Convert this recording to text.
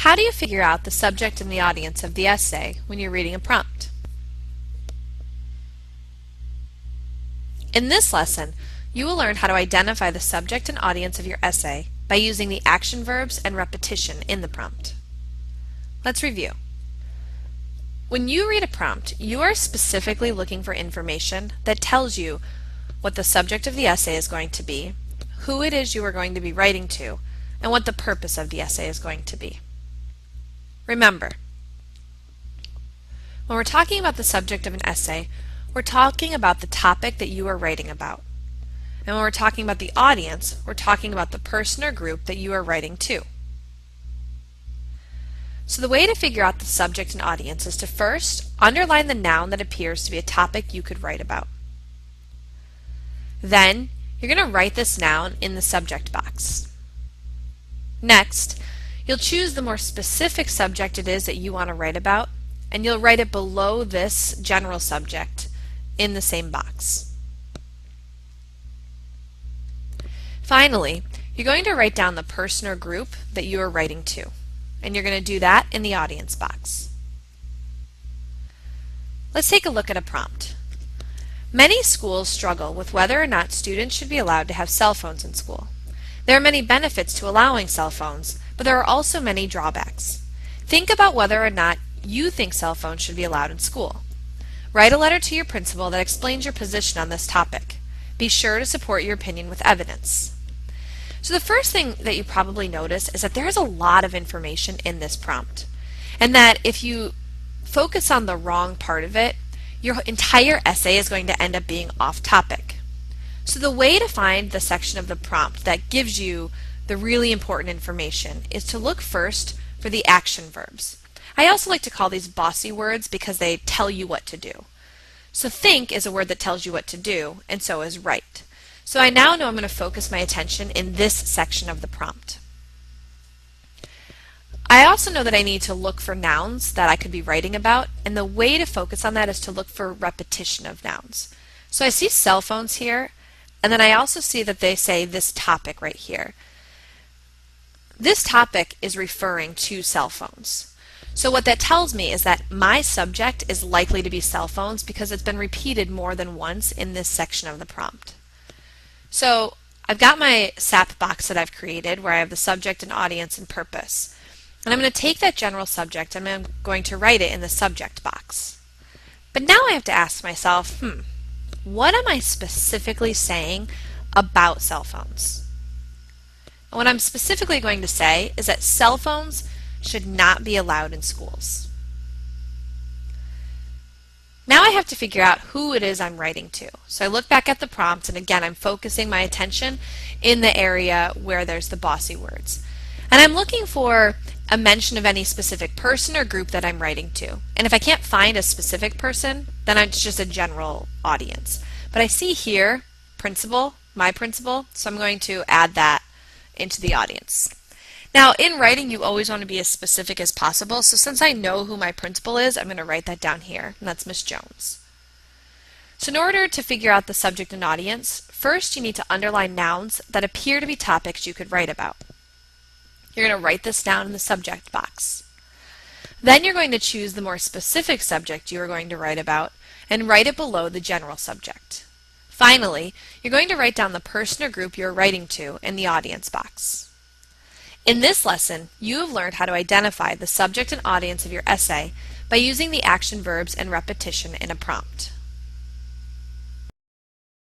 How do you figure out the subject and the audience of the essay when you're reading a prompt? In this lesson, you will learn how to identify the subject and audience of your essay by using the action verbs and repetition in the prompt. Let's review. When you read a prompt, you are specifically looking for information that tells you what the subject of the essay is going to be, who it is you are going to be writing to, and what the purpose of the essay is going to be. Remember, when we're talking about the subject of an essay, we're talking about the topic that you are writing about. And when we're talking about the audience, we're talking about the person or group that you are writing to. So the way to figure out the subject and audience is to first underline the noun that appears to be a topic you could write about. Then, you're going to write this noun in the subject box. Next, you'll choose the more specific subject it is that you want to write about, and you'll write it below this general subject in the same box. Finally, you're going to write down the person or group that you are writing to, and you're going to do that in the audience box. Let's take a look at a prompt. Many schools struggle with whether or not students should be allowed to have cell phones in school. There are many benefits to allowing cell phones, but there are also many drawbacks. Think about whether or not you think cell phones should be allowed in school. Write a letter to your principal that explains your position on this topic. Be sure to support your opinion with evidence. So the first thing that you probably notice is that there is a lot of information in this prompt, and that if you focus on the wrong part of it, your entire essay is going to end up being off topic. So the way to find the section of the prompt that gives you the really important information is to look first for the action verbs. I also like to call these bossy words because they tell you what to do. So think is a word that tells you what to do, and so is write. So I now know I'm going to focus my attention in this section of the prompt. I also know that I need to look for nouns that I could be writing about, and the way to focus on that is to look for repetition of nouns. So I see cell phones here, and then I also see that they say this topic right here. This topic is referring to cell phones. So what that tells me is that my subject is likely to be cell phones because it's been repeated more than once in this section of the prompt. So I've got my SAP box that I've created where I have the subject and audience and purpose. And I'm going to take that general subject and I'm going to write it in the subject box. But now I have to ask myself, what am I specifically saying about cell phones? And what I'm specifically going to say is that cell phones should not be allowed in schools. Now I have to figure out who it is I'm writing to. So I look back at the prompt, and again I'm focusing my attention in the area where there's the bossy words. And I'm looking for a mention of any specific person or group that I'm writing to. And if I can't find a specific person, then it's just a general audience. But I see here, principal, my principal, so I'm going to add that into the audience. Now, in writing, you always want to be as specific as possible, so since I know who my principal is, I'm going to write that down here, and that's Miss Jones. So in order to figure out the subject and audience, first you need to underline nouns that appear to be topics you could write about. You're going to write this down in the subject box. Then you're going to choose the more specific subject you are going to write about and write it below the general subject. Finally, you're going to write down the person or group you're writing to in the audience box. In this lesson, you have learned how to identify the subject and audience of your essay by using the action verbs and repetition in a prompt.